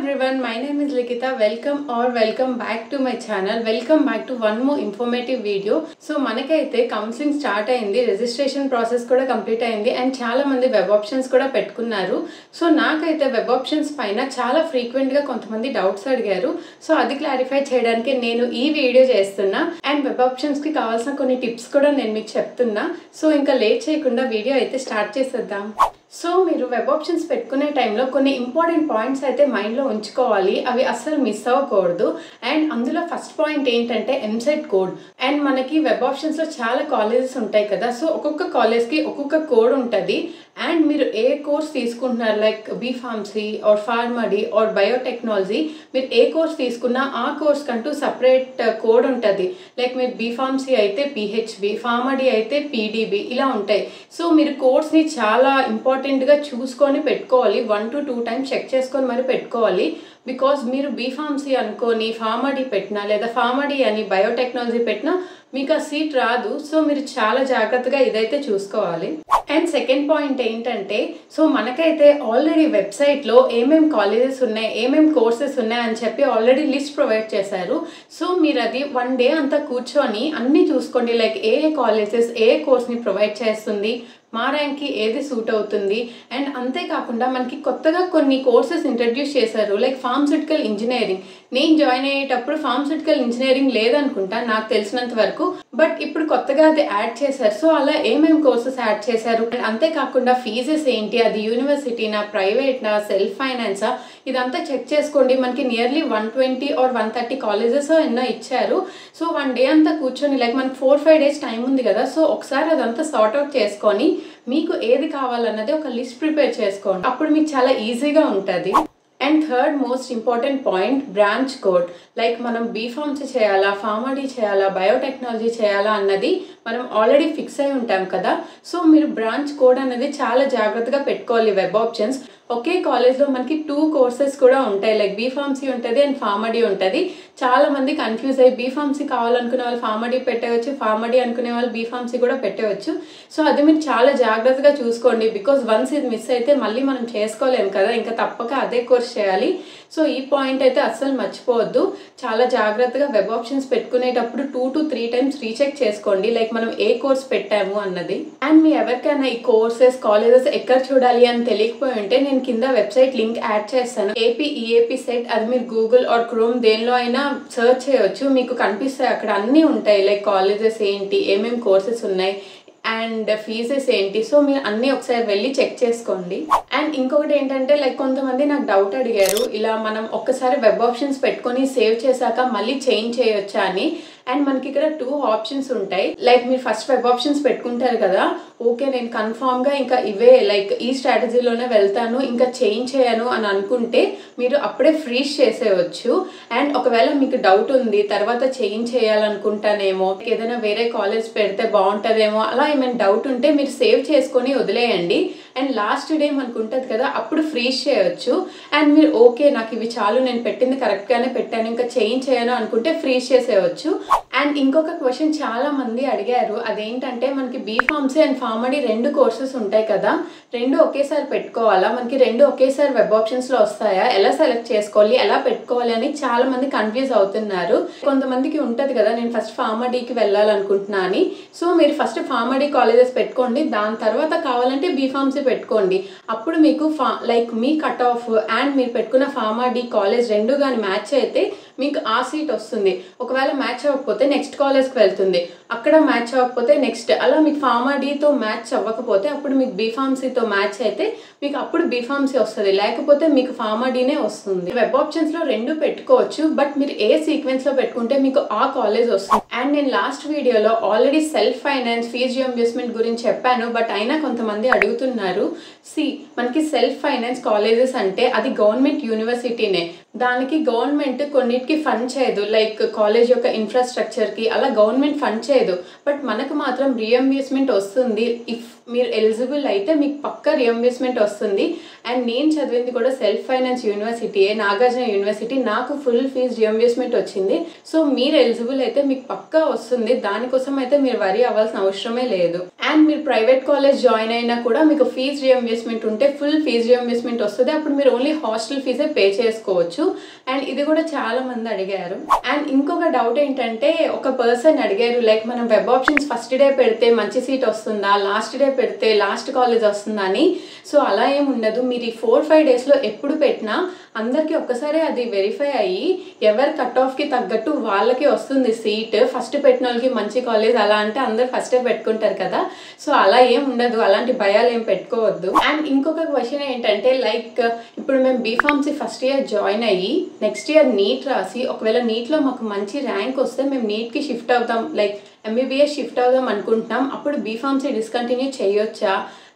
everyone, my name is Likita. Welcome back to my channel. Welcome back to one more informative video. So మనకైతే counselling start అయింది, registration process కూడా complete అయింది and చాలా మంది web options కూడా పెట్టుకున్నారు. So నాకైతే వెబ్ ఆప్షన్స్ పైన చాలా ఫ్రీక్వెంట్ గా కొంతమంది డౌట్స్ అడిగారు. సో అది క్లారిఫై చేయడానికి నేను ఈ వీడియో చేస్తున్నా అండ్ వెబ్ ఆప్షన్స్ కి కావాల్సిన కొన్ని టిప్స్ కూడా నేను మీకు చెప్తున్నా. సో ఇంకా లేట్ చేయకుండా వీడియో అయితే స్టార్ట్ చేసేద్దాం. సో మీరు వెబ్ ఆప్షన్స్ పెట్టుకునే టైంలో కొన్ని ఇంపార్టెంట్ పాయింట్స్ అయితే మైండ్లో ఉంచుకోవాలి, అవి అస్సలు మిస్ అవ్వకూడదు. అండ్ అందులో ఫస్ట్ పాయింట్ ఏంటంటే ఎంసెట్ కోడ్. అండ్ మనకి వెబ్ ఆప్షన్స్లో చాలా కాలేజెస్ ఉంటాయి కదా, సో ఒక్కొక్క కాలేజ్కి ఒక్కొక్క కోడ్ ఉంటుంది. అండ్ మీరు ఏ కోర్స్ తీసుకుంటున్నారు, like B pharmacy or pharm D or biotechnology, మీరు ఏ కోర్స్ తీసుకున్నా ఆ కోర్స్ కంటూ సపరేట్ కోడ్ ఉంటుంది. లైక్ మీరు బీఫార్మసీ అయితే పిహెచ్బి, ఫార్మడీ అయితే పీడీబీ, ఇలా ఉంటాయి. సో మీరు కోర్స్ని చాలా ఇంపార్టెంట్గా చూసుకొని పెట్టుకోవాలి, 1 to 2 times చెక్ చేసుకొని మరి పెట్టుకోవాలి. బికాజ్ మీరు బీఫార్మసీ అనుకొని ఫార్మడీ పెట్టినా లేదా ఫార్మడీ అని బయోటెక్నాలజీ పెట్టినా మీకు ఆ సీట్ రాదు. సో మీరు చాలా జాగ్రత్తగా ఇదైతే చూసుకోవాలి. అండ్ సెకండ్ పాయింట్ ఏంటంటే, సో మనకైతే ఆల్రెడీ వెబ్సైట్లో ఏమేం కాలేజెస్ ఉన్నాయి, ఏమేం కోర్సెస్ ఉన్నాయి అని చెప్పి ఆల్రెడీ లిస్ట్ ప్రొవైడ్ చేశారు. సో మీరు అది 1 day అంతా కూర్చొని అన్నీ చూసుకోండి, లైక్ ఏ కాలేజెస్ ఏ కోర్స్ని ప్రొవైడ్ చేస్తుంది, మా ర్యాంక్కి ఏది సూట్ అవుతుంది. అండ్ అంతేకాకుండా మనకి కొత్తగా కొన్ని కోర్సెస్ ఇంట్రడ్యూస్ చేశారు, లైక్ ఫార్మస్యూటికల్ ఇంజనీరింగ్. నేను జాయిన్ అయ్యేటప్పుడు ఫార్మస్యూటికల్ ఇంజనీరింగ్ లేదనుకుంటా నాకు తెలిసినంత వరకు, బట్ ఇప్పుడు కొత్తగా అది యాడ్ చేశారు. సో అలా ఏమేమి కోర్సెస్ యాడ్ చేశారు అండ్ అంతేకాకుండా ఫీజెస్ ఏంటి, అది యూనివర్సిటీనా, ప్రైవేట్నా, సెల్ఫ్ ఫైనాన్సా, ఇదంతా చెక్ చేసుకోండి. మనకి నియర్లీ 120 or 130 కాలేజెస్ ఎన్నో ఇచ్చారు. సో 1 day అంతా కూర్చొని, లైక్ మనకి 4-5 days టైం ఉంది కదా, సో ఒకసారి అదంతా సార్ట్అవుట్ చేసుకొని మీకు ఏది కావాలన్నది ఒక లిస్ట్ ప్రిపేర్ చేసుకోండి, అప్పుడు మీకు చాలా ఈజీగా ఉంటుంది. And third most important point, branch code. Like మనం బీఫార్మసీ చేయాలా, ఫార్మడీ చేయాలా, బయోటెక్నాలజీ చేయాలా అన్నది మనం ఆల్రెడీ ఫిక్స్ అయి ఉంటాం కదా. సో మీరు బ్రాంచ్ కోడ్ అనేది చాలా జాగ్రత్తగా పెట్టుకోవాలి. వెబ్ ఆప్షన్స్ ఒకే కాలేజ్లో మనకి 2 courses కూడా ఉంటాయి, లైక్ బీఫార్మసీ ఉంటుంది అండ్ ఫార్మడీ ఉంటుంది. చాలా మంది కన్ఫ్యూజ్ అయ్యి బీఫార్మసీ కావాలనుకునే వాళ్ళు ఫార్మడీ పెట్టవచ్చు, ఫార్మడీ అనుకునే వాళ్ళు బీఫార్మసీ కూడా పెట్టవచ్చు. సో అది మీరు చాలా జాగ్రత్తగా చూసుకోండి, బికాజ్ వన్స్ ఇది మిస్ అయితే మళ్ళీ మనం చేసుకోలేము కదా, ఇంకా తప్పక అదే కోర్స్ చేయాలి. సో ఈ పాయింట్ అయితే అస్సలు మర్చిపోవద్దు. చాలా జాగ్రత్తగా వెబ్ ఆప్షన్స్ పెట్టుకునేటప్పుడు 2 to 3 times రీచెక్ చేసుకోండి, లైక్ మనం ఏ కోర్స్ పెట్టాము అన్నది. అండ్ మీ ఎవరికైనా ఈ కోర్సెస్ కాలేజెస్ ఎక్కడ చూడాలి అని తెలియకపోయి ఉంటే నేను కింద వెబ్సైట్ లింక్ యాడ్ చేస్తాను, ఏపీ ఈఏపీ సెట్. అది మీరు గూగుల్ ఆర్ క్రోమ్ దేనిలో అయినా సర్చ్ చేయవచ్చు, మీకు కనిపిస్తాయి. అక్కడ అన్నీ ఉంటాయి, లైక్ కాలేజెస్ ఏంటి, ఏమేమి కోర్సెస్ ఉన్నాయి అండ్ ఫీజెస్ ఏంటి. సో మీరు అన్నీ ఒకసారి వెళ్ళి చెక్ చేసుకోండి. అండ్ ఇంకొకటి ఏంటంటే, లైక్ కొంతమంది నాకు డౌట్ అడిగారు, ఇలా మనం ఒక్కసారి వెబ్ ఆప్షన్స్ పెట్టుకొని సేవ్ చేశాక మళ్ళీ చేంజ్ చేయొచ్చా అని. అండ్ మనకి ఇక్కడ 2 options ఉంటాయి. లైక్ మీరు ఫస్ట్ వెబ్ ఆప్షన్స్ పెట్టుకుంటారు కదా, ఓకే నేను కన్ఫామ్గా ఇంకా ఇవే లైక్ ఈ స్ట్రాటజీలోనే వెళ్తాను, ఇంకా చేంజ్ చేయను అని అనుకుంటే మీరు అప్పుడే ఫ్రీజ్ చేసేయచ్చు. అండ్ ఒకవేళ మీకు డౌట్ ఉంది, తర్వాత చేంజ్ చేయాలనుకుంటానేమో, ఏదైనా వేరే కాలేజ్ పెడితే బాగుంటుందేమో, అలా ఏమైనా డౌట్ ఉంటే మీరు సేవ్ చేసుకొని వదిలేయండి. అండ్ లాస్ట్ డే మనకు ఉంటుంది కదా, అప్పుడు ఫ్రీజ్ చేయొచ్చు. అండ్ మీరు ఓకే నాకు ఇవి చాలు, నేను పెట్టింది కరెక్ట్గానే పెట్టాను, ఇంకా చేంజ్ చేయను అనుకుంటే ఫ్రీజ్ చేసేయచ్చు. అండ్ ఇంకొక క్వశ్చన్ చాలా మంది అడిగారు, అదేంటంటే మనకి బీఫార్మసీ అండ్ ఫార్మడీ 2 courses ఉంటాయి కదా, 2 ఒకేసారి పెట్టుకోవాలా, మనకి 2 ఒకేసారి వెబ్ ఆప్షన్స్లో వస్తాయా, ఎలా సెలెక్ట్ చేసుకోవాలి, ఎలా పెట్టుకోవాలి అని చాలా మంది కన్ఫ్యూజ్ అవుతున్నారు. కొంతమందికి ఉంటుంది కదా, నేను ఫస్ట్ ఫార్మడీకి వెళ్ళాలనుకుంటున్నా అని. సో మీరు ఫస్ట్ ఫార్మడీ కాలేజెస్ పెట్టుకోండి, దాని తర్వాత కావాలంటే బీఫార్మసీ పెట్టుకోండి. అప్పుడు మీకు like me cut off and మీరు పెట్టుకున్న ఫార్మడీ కాలేజ్ 2 కానీ మ్యాచ్ అయితే మీకు ఆ సీట్ వస్తుంది. ఒకవేళ మ్యాచ్ అవ్వకపోతే నెక్స్ట్ కాలేజ్కి వెళ్తుంది, అక్కడ మ్యాచ్ అవ్వకపోతే నెక్స్ట్, అలా మీకు ఫార్మడీతో మ్యాచ్ అవ్వకపోతే అప్పుడు మీకు బీఫార్మసీతో మ్యాచ్ అయితే మీకు అప్పుడు బీఫార్మసీ వస్తుంది, లేకపోతే మీకు ఫార్మడీనే వస్తుంది. వెబ్ ఆప్షన్స్లో 2 పెట్టుకోవచ్చు, బట్ మీరు ఏ సీక్వెన్స్లో పెట్టుకుంటే మీకు ఆ కాలేజ్ వస్తుంది. అండ్ నేను లాస్ట్ వీడియోలో already self finance fees reimbursement గురించి చెప్పాను, బట్ అయినా కొంతమంది అడుగుతున్నారు. మనకి సెల్ఫ్ ఫైనాన్స్ కాలేజెస్ అంటే అది గవర్నమెంట్ యూనివర్సిటీనే, దానికి గవర్నమెంట్ కొన్నిటికి ఫండ్ చేయదు, లైక్ కాలేజ్ యొక్క ఇన్ఫ్రాస్ట్రక్చర్కి అలా గవర్నమెంట్ ఫండ్ చేయదు, బట్ మనకు మాత్రం రియంబర్స్మెంట్ వస్తుంది ఇఫ్ మీరు ఎలిజిబుల్ అయితే మీకు పక్కా రియంబర్స్మెంట్ వస్తుంది. అండ్ నేను చదివింది కూడా సెల్ఫ్ ఫైనాన్స్ యూనివర్సిటీయే, నాగార్జున యూనివర్సిటీ. నాకు ఫుల్ ఫీజ్ రియంబర్స్మెంట్ వచ్చింది. సో మీరు ఎలిజిబుల్ అయితే మీకు పక్కా వస్తుంది. దానికోసం అయితే మీరు వరీ అవ్వాల్సిన అవసరమే లేదు. అండ్ మీరు ప్రైవేట్ కాలేజ్ జాయిన్ అయినా కూడా మీకు ఫీజ్ రియంబర్స్మెంట్ ఉంటే ఫుల్ ఫీజ్ రియంబర్స్మెంట్ వస్తుంది. అప్పుడు మీరు ఓన్లీ హాస్టల్ ఫీజే పే చేసుకోవచ్చు. అండ్ ఇది కూడా చాలా మంది అడిగారు. అండ్ ఇంకొక డౌట్ ఏంటంటే, ఒక పర్సన్ అడిగారు లైక్ మనం వెబ్ ఆప్షన్స్ ఫస్ట్ డే పెడితే మంచి సీట్ వస్తుందా, లాస్ట్ డే పెడితే లాస్ట్ కాలేజ్ వస్తుందా అని. సో అలా ఏమి ఉండదు. మీరు ఈ 4-5 డేస్లో ఎప్పుడు పెట్టినా అందరికీ ఒక్కసారి అది వెరిఫై అయ్యి ఎవరి కట్ ఆఫ్కి తగ్గట్టు వాళ్ళకి వస్తుంది సీట్. ఫస్ట్ పెట్టిన వాళ్ళకి మంచి కాలేజ్ అలా అంటే అందరు ఫస్టే పెట్టుకుంటారు కదా. సో అలా ఏం ఉండదు, అలాంటి భయాలు ఏం పెట్టుకోవద్దు. అండ్ ఇంకొక క్వశ్చన్ ఏంటంటే, లైక్ ఇప్పుడు మేము బీఫార్మసీ ఫస్ట్ ఇయర్ జాయిన్ అయ్యి నెక్స్ట్ ఇయర్ నీట్ రాసి ఒకవేళ నీట్లో మాకు మంచి ర్యాంక్ వస్తే మేము నీట్కి షిఫ్ట్ అవుతాం, లైక్ ఎంబీబీఎస్ షిఫ్ట్ అవుదాం అనుకుంటున్నాం. అప్పుడు బీఫార్మసీ డిస్కంటిన్యూ చేయొచ్చా,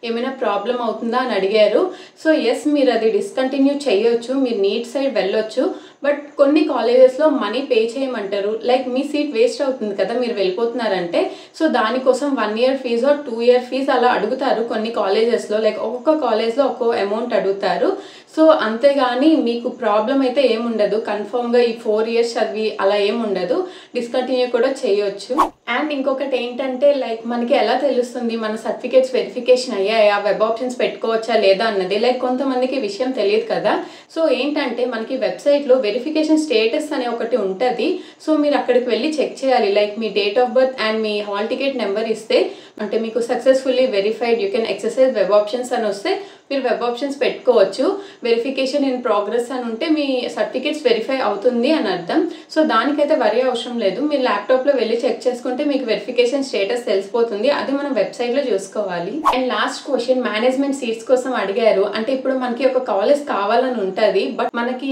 ఏమైనా ప్రాబ్లం అవుతుందా అని అడిగారు. సో ఎస్, మీరు అది డిస్కంటిన్యూ చేయొచ్చు, మీరు నీట్ సైడ్ వెళ్ళొచ్చు. బట్ కొన్ని కాలేజెస్లో మనీ పే చేయమంటారు. లైక్ మీ సీట్ వేస్ట్ అవుతుంది కదా మీరు వెళ్ళిపోతున్నారంటే. సో దానికోసం 1 year ఫీజు 2 year ఫీజు అలా అడుగుతారు కొన్ని కాలేజెస్లో. లైక్ ఒక్కొక్క కాలేజ్లో ఒక్కో అమౌంట్ అడుగుతారు. సో అంతేగాని మీకు ప్రాబ్లం అయితే ఏముండదు. కన్ఫర్మ్గా ఈ 4 years చదివి అలా ఏముండదు, డిస్కంటిన్యూ కూడా చేయొచ్చు. అండ్ ఇంకొకటి ఏంటంటే, లైక్ మనకి ఎలా తెలుస్తుంది మన సర్టిఫికేట్స్ వెరిఫికేషన్ అయ్యాయా, వెబ్ ఆప్షన్స్ పెట్టుకోవచ్చా లేదా అన్నది. లైక్ కొంతమందికి విషయం తెలియదు కదా. సో ఏంటంటే మనకి వెబ్సైట్లో వెరిఫికేషన్ స్టేటస్ అనే ఒకటి ఉంటుంది. సో మీరు అక్కడికి వెళ్ళి చెక్ చేయాలి. Like me date of birth and me hall ticket number ఇస్తే, అంటే మీకు successfully verified you can exercise web options అని వస్తే మీరు వెబ్ ఆప్షన్స్ పెట్టుకోవచ్చు. వెరిఫికేషన్ ఇన్ ప్రోగ్రెస్ అని ఉంటే మీ సర్టిఫికేట్స్ వెరిఫై అవుతుంది అని అర్థం. సో దానికైతే వరి అవసరం లేదు. మీరు ల్యాప్టాప్లో వెళ్ళి చెక్ చేసుకుంటే మీకు వెరిఫికేషన్ స్టేటస్ తెలిసిపోతుంది. అది మనం వెబ్సైట్లో చూసుకోవాలి. And last question, management seats కోసం అడిగారు. అంటే ఇప్పుడు మనకి ఒక కాలేజ్ కావాలని ఉంటుంది, బట్ మనకి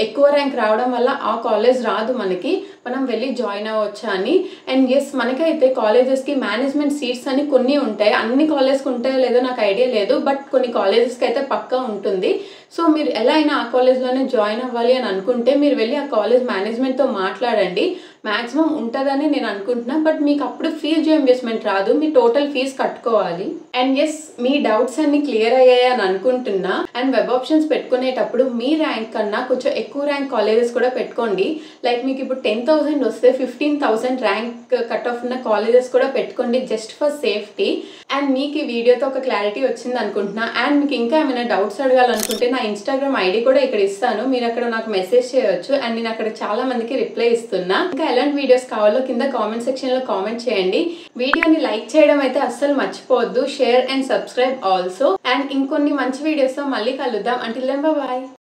ఎక్కువ ర్యాంక్ రావడం వల్ల ఆ కాలేజ్ రాదు మనకి, మనం వెళ్ళి జాయిన్ అవ్వచ్చా అని. అండ్ ఎస్, మనకైతే కాలేజెస్కి మేనేజ్మెంట్ సీట్స్ అని కొన్ని ఉంటాయి. అన్ని కాలేజ్కి ఉంటాయో లేదో నాకు ఐడియా లేదు, బట్ కొన్ని కాలేజెస్కి అయితే పక్కా ఉంటుంది. సో మీరు ఎలా అయినా ఆ కాలేజ్లోనే జాయిన్ అవ్వాలి అని అనుకుంటే మీరు వెళ్ళి ఆ కాలేజ్ మేనేజ్మెంట్తో మాట్లాడండి. మ్యాక్సిమం ఉంటుందని నేను అనుకుంటున్నా, బట్ మీకు అప్పుడు ఫీజ్ రియంబర్స్మెంట్ రాదు, మీ టోటల్ ఫీజ్ కట్టుకోవాలి. అండ్ ఎస్, మీ డౌట్స్ అన్ని క్లియర్ అయ్యాయి అని అనుకుంటున్నా. అండ్ వెబ్ ఆప్షన్స్ పెట్టుకునేటప్పుడు మీ ర్యాంక్ కన్నా కొంచెం ఎక్కువ ర్యాంక్ కాలేజెస్ కూడా పెట్టుకోండి. లైక్ మీకు ఇప్పుడు 10,000 వస్తే 15,000 ర్యాంక్ కట్ ఆఫ్ ఉన్న కాలేజెస్ కూడా పెట్టుకోండి, జస్ట్ ఫర్ సేఫ్టీ. అండ్ మీకు ఈ వీడియోతో ఒక క్లారిటీ వచ్చింది అనుకుంటున్నా. అండ్ మీకు ఇంకా ఏమైనా డౌట్స్ అడగాలనుకుంటే నా ఇన్స్టాగ్రామ్ ఐడి కూడా ఇక్కడ ఇస్తాను, మీరు అక్కడ నాకు మెసేజ్ చేయొచ్చు. అండ్ నేను అక్కడ చాలా మందికి రిప్లై ఇస్తున్నా. ఇంకా ఎలాంటి వీడియోస్ కావాలో కింద కామెంట్ సెక్షన్లో కామెంట్ చేయండి. వీడియోని లైక్ చేయడం అయితే అస్సలు మర్చిపోవద్దు. Share and subscribe also. And ఇంకొన్ని మంచి వీడియోస్తో మళ్ళీ కలుద్దాం. Until then by.